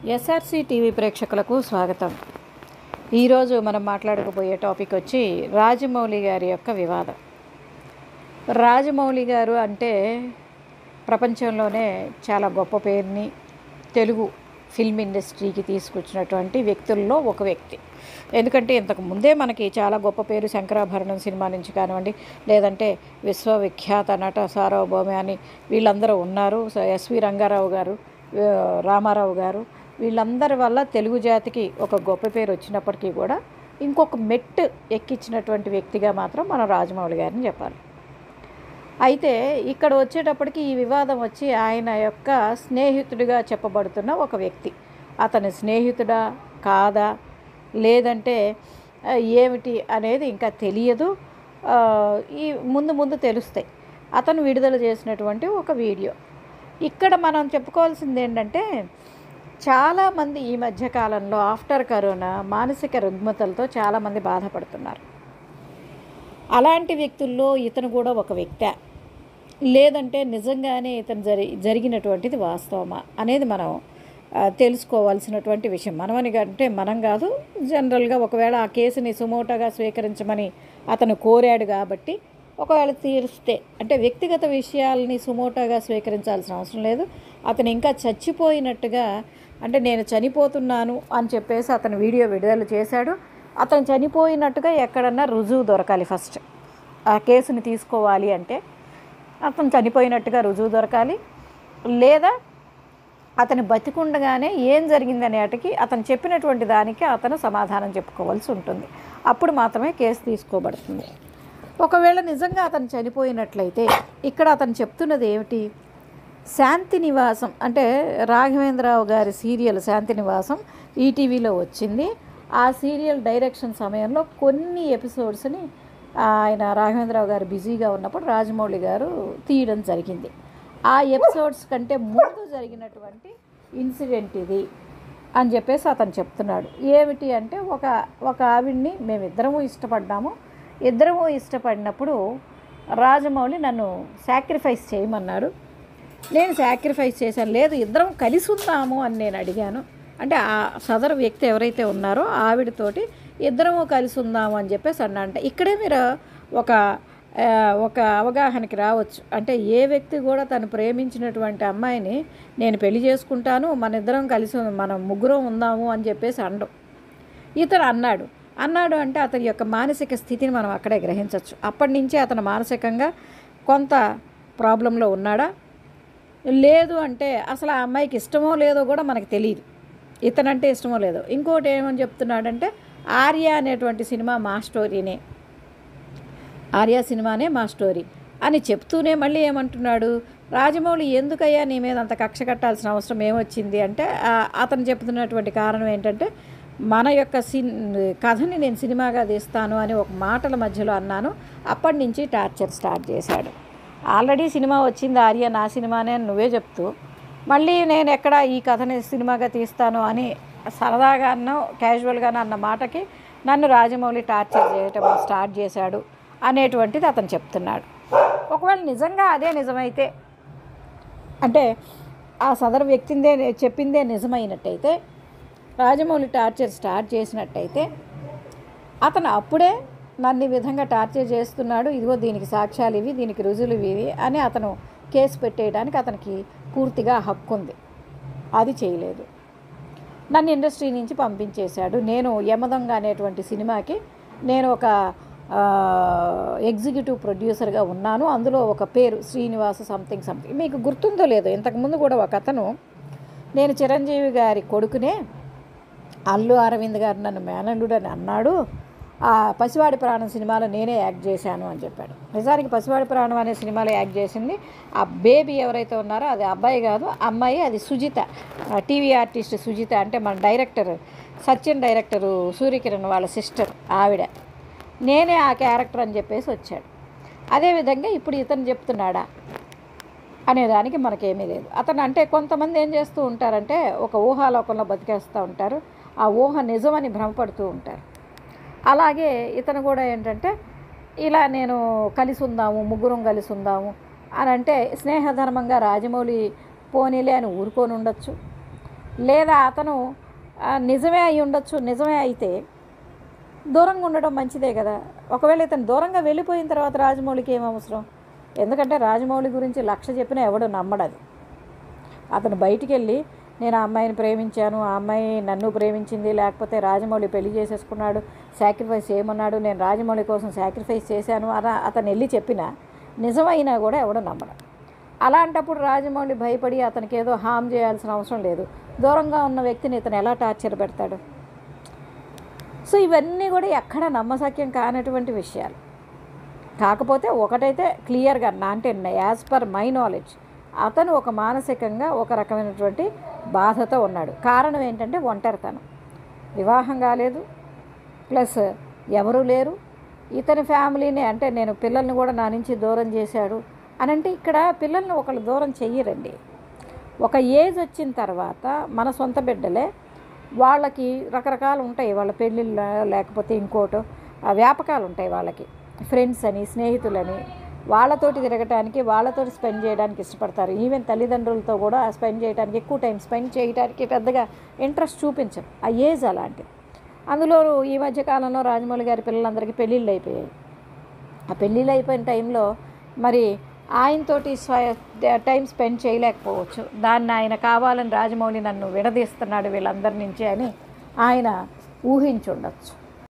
SRC TV ప్రేక్షకులకు స్వాగతం. ఈరోజు మనం మాట్లాడకపోయే టాపిక్ వచ్చి రాజమౌళి గారి యొక్క వివాదం. రాజమౌళి గారు అంటే ప్రపంచంలోనే చాలా గొప్ప పేరుని తెలుగు ఫిల్మ్ ఇండస్ట్రీకి తీసుకొచ్చినటువంటి వ్యక్తుల్లో ఒక వ్యక్తి. ఎందుకంటే ఇంతకు ముందే మనకి చాలా గొప్ప పేరు శంకరాభరణం సినిమా నుంచి కానివ్వండి, లేదంటే విశ్వవిఖ్యాత నట సార్వభౌమి అని వీళ్ళందరూ ఉన్నారు. ఎస్వి రంగారావు గారు, రామారావు గారు, వీళ్ళందరి వల్ల తెలుగు జాతికి ఒక గొప్ప పేరు వచ్చినప్పటికీ కూడా ఇంకొక మెట్టు ఎక్కించినటువంటి వ్యక్తిగా మాత్రం మనం రాజమౌళి గారిని చెప్పాలి. అయితే ఇక్కడ వచ్చేటప్పటికి ఈ వివాదం వచ్చి ఆయన యొక్క స్నేహితుడిగా చెప్పబడుతున్న ఒక వ్యక్తి, అతని స్నేహితుడా కాదా లేదంటే ఏమిటి అనేది ఇంకా తెలియదు. ఈ ముందు తెలుస్తాయి. అతను విడుదల చేసినటువంటి ఒక వీడియో. ఇక్కడ మనం చెప్పుకోవాల్సింది ఏంటంటే, చాలామంది ఈ మధ్యకాలంలో ఆఫ్టర్ కరోనా మానసిక రుగ్మతలతో చాలామంది బాధపడుతున్నారు. అలాంటి వ్యక్తుల్లో ఇతను కూడా ఒక వ్యక్తే, లేదంటే నిజంగానే ఇతను జరిగినటువంటిది వాస్తవమా అనేది మనం తెలుసుకోవాల్సినటువంటి విషయం. మనం కాదు, జనరల్గా ఒకవేళ ఆ కేసుని సుమోటోగా స్వీకరించమని అతను కోరాడు కాబట్టి ఒకవేళ తీరిస్తే, అంటే వ్యక్తిగత విషయాలని సుమోటోగా స్వీకరించాల్సిన అవసరం లేదు. అతను ఇంకా చచ్చిపోయినట్టుగా, అంటే నేను చనిపోతున్నాను అని చెప్పేసి అతను వీడియో విడుదల చేశాడు. అతను చనిపోయినట్టుగా ఎక్కడన్నా రుజువు దొరకాలి. ఫస్ట్ ఆ కేసుని తీసుకోవాలి అంటే అతను చనిపోయినట్టుగా రుజువు దొరకాలి, లేదా అతను బతికుండగానే ఏం జరిగిందనేటికి అతను చెప్పినటువంటి దానికి అతను సమాధానం చెప్పుకోవాల్సి ఉంటుంది. అప్పుడు మాత్రమే కేసు తీసుకోబడుతుంది. ఒకవేళ నిజంగా అతను చనిపోయినట్లయితే ఇక్కడ అతను చెప్తున్నది ఏమిటి? శాంతి నివాసం అంటే రాఘవేంద్రరావు గారి సీరియల్ శాంతి నివాసం ఈటీవీలో వచ్చింది. ఆ సీరియల్ డైరెక్షన్ సమయంలో కొన్ని ఎపిసోడ్స్ని ఆయన రాఘవేంద్రరావు గారు బిజీగా ఉన్నప్పుడు రాజమౌళి గారు తీయడం జరిగింది. ఆ ఎపిసోడ్స్ కంటే ముందు జరిగినటువంటి ఇన్సిడెంట్ ఇది అని చెప్పేసి అతను చెప్తున్నాడు. ఏమిటి అంటే, ఒక ఆవిడ్ని మేమిద్దరము ఇష్టపడినప్పుడు రాజమౌళి నన్ను సాక్రిఫైస్ చేయమన్నాడు. నేను సాక్రిఫైస్ చేశాను. లేదు, ఇద్దరం కలిసి ఉందాము అని నేను అడిగాను. అంటే ఆ సదరు వ్యక్తి ఎవరైతే ఉన్నారో ఆవిడతోటి ఇద్దరము కలిసి ఉందాము అని చెప్పేసి అన్నా. అంటే ఇక్కడే మీరు ఒక అవగాహనకి రావచ్చు. అంటే ఏ వ్యక్తి కూడా తను ప్రేమించినటువంటి అమ్మాయిని నేను పెళ్లి చేసుకుంటాను, మనం ముగ్గురం ఉందాము అని చెప్పేసి అండం. ఇతను అన్నాడు అంటే అతని యొక్క మానసిక స్థితిని మనం అక్కడే గ్రహించవచ్చు. అప్పటి నుంచే అతను మానసికంగా కొంత ప్రాబ్లంలో ఉన్నాడా, లేదు అంటే అసలు ఆ అమ్మాయికి ఇష్టమో లేదో కూడా మనకు తెలియదు. ఇతనంటే ఇష్టమో లేదో. ఇంకోటి ఏమని చెప్తున్నాడంటే, ఆర్య అనేటువంటి సినిమా మా స్టోరీనే, ఆర్య సినిమానే మా స్టోరీ అని చెప్తూనే మళ్ళీ ఏమంటున్నాడు, రాజమౌళి ఎందుకయ్యా నీ మీద అంత కక్ష కట్టాల్సిన అవసరం ఏమొచ్చింది అంటే, అతను చెప్తున్నటువంటి కారణం ఏంటంటే, మన యొక్క కథని నేను సినిమాగా తీస్తాను అని ఒక మాటల మధ్యలో అన్నాను. అప్పటి నుంచి టార్చర్ స్టార్ట్ చేశాడు. ఆల్రెడీ సినిమా వచ్చింది ఆర్య నా సినిమానే అని నువ్వే చెప్తూ, మళ్ళీ నేను ఎక్కడ ఈ కథని సినిమాగా తీస్తాను అని సరదాగానో క్యాజువల్గానో అన్న మాటకి నన్ను రాజమౌళి టార్చర్ చేయటం స్టార్ట్ చేశాడు అనేటువంటిది అతను చెప్తున్నాడు. ఒకవేళ నిజంగా అదే నిజమైతే, అంటే ఆ సదరు వ్యక్తిందే చెప్పిందే నిజమైనట్టయితే, రాజమౌళి టార్చర్ స్టార్ట్ చేసినట్టయితే, అతను అప్పుడే నన్ను ఈ విధంగా టార్చర్ చేస్తున్నాడు, ఇదిగో దీనికి సాక్ష్యాలు ఇవి, దీనికి రుజువులు ఇవి అని అతను కేసు పెట్టేయడానికి అతనికి పూర్తిగా హక్కు ఉంది. అది చేయలేదు. నన్ను ఇండస్ట్రీ నుంచి పంపించేశాడు. నేను యమదొంగ అనేటువంటి సినిమాకి నేను ఒక ఎగ్జిక్యూటివ్ ప్రొడ్యూసర్గా ఉన్నాను. అందులో ఒక పేరు శ్రీనివాస సంథింగ్. మీకు గుర్తుందో లేదో, ఇంతకుముందు కూడా ఒక అతను, నేను చిరంజీవి గారి కొడుకునే, అల్లు అరవింద్ గారు నన్ను మేనల్లుడు అని అన్నాడు, ఆ పసివాడి ప్రాణం సినిమాలో నేనే యాక్ట్ చేశాను అని చెప్పాడు. నిజానికి పసివాడి ప్రాణం అనే సినిమాలో యాక్ట్ చేసింది ఆ బేబీ ఎవరైతే ఉన్నారో అది అబ్బాయి కాదు, అమ్మాయి. అది సుజిత, టీవీ ఆర్టిస్ట్ సుజిత. అంటే మన డైరెక్టర్ సత్యన్, డైరెక్టరు సూర్యకిరణ్ వాళ్ళ సిస్టర్ ఆవిడ. నేనే ఆ క్యారెక్టర్ అని చెప్పేసి వచ్చాడు. అదేవిధంగా ఇప్పుడు ఇతను చెప్తున్నాడా అనేదానికి మనకేమీ లేదు. అతను అంటే కొంతమంది ఏం చేస్తూ ఉంటారంటే, ఒక ఊహాలోకంలో బతికేస్తూ ఉంటారు, ఆ ఊహ నిజమని భ్రమపడుతూ ఉంటారు. అలాగే ఇతను కూడా ఏంటంటే, ఇలా నేను ముగ్గురం కలిసి ఉందాము అని అంటే స్నేహధర్మంగా రాజమౌళి పోనీలే అని ఊరుకొని ఉండొచ్చు. లేదా అతను నిజమే అయి ఉండొచ్చు. నిజమే అయితే దూరంగా ఉండడం మంచిదే కదా. ఒకవేళ ఇతను దూరంగా వెళ్ళిపోయిన తర్వాత రాజమౌళికి ఏం అవసరం? ఎందుకంటే రాజమౌళి గురించి 1,00,000 చెప్పినా ఎవడు నమ్మడది. అతను బయటికి వెళ్ళి నేను ఆ అమ్మాయిని ప్రేమించాను, ఆ అమ్మాయి నన్ను ప్రేమించింది, లేకపోతే రాజమౌళి పెళ్లి చేసేసుకున్నాడు, సాక్రిఫైస్ చేయమన్నాడు, నేను రాజమౌళి కోసం సాక్రిఫైస్ చేశాను అలా అతను వెళ్ళి చెప్పినా నిజమైనా కూడా ఎవడు నమ్మడం. అలాంటప్పుడు రాజమౌళి భయపడి అతనికి ఏదో హామ్ చేయాల్సిన అవసరం లేదు. దూరంగా ఉన్న వ్యక్తిని ఇతను ఎలా టార్చర్ పెడతాడు? సో ఇవన్నీ కూడా ఎక్కడ నమ్మశక్యం కానటువంటి విషయాలు. కాకపోతే ఒకటైతే క్లియర్గా అంటే యాజ్ పర్ మై నాలెడ్జ్ అతను ఒక మానసికంగా ఒక రకమైనటువంటి బాధతో ఉన్నాడు. కారణం ఏంటంటే ఒంటరితనం, వివాహం కాలేదు, ప్లస్ ఎవరూ లేరు. ఇతని ఫ్యామిలీని అంటే నేను పిల్లల్ని కూడా నా నుంచి దూరం చేశాడు అని అంటే ఇక్కడ పిల్లల్ని ఒకళ్ళు దూరం చెయ్యరండి. ఒక ఏజ్ వచ్చిన తర్వాత మన సొంత బిడ్డలే, వాళ్ళకి రకరకాలు ఉంటాయి, వాళ్ళ పెళ్ళిళ్ళ లేకపోతే ఇంకోటో వ్యాపకాలు ఉంటాయి, వాళ్ళకి ఫ్రెండ్స్ అని స్నేహితులని వాళ్ళతోటి తిరగటానికి వాళ్ళతోటి స్పెండ్ చేయడానికి ఇష్టపడతారు. ఈవెన్ తల్లిదండ్రులతో కూడా స్పెండ్ చేయడానికి ఎక్కువ టైం స్పెండ్ చేయడానికి పెద్దగా ఇంట్రెస్ట్ చూపించరు. ఆ ఏజ్ అలాంటిది. అందులో ఈ మధ్యకాలంలో రాజమౌళి గారి పిల్లలందరికీ పెళ్ళిళ్ళు అయిపోయాయి. ఆ పెళ్ళిళ్ళు అయిపోయిన టైంలో మరి ఆయనతోటి టైం స్పెండ్ చేయలేకపోవచ్చు. దాన్ని ఆయన కావాలని రాజమౌళి నన్ను విడదీస్తున్నాడు వీళ్ళందరి నుంచి అని ఆయన ఊహించుండొచ్చు.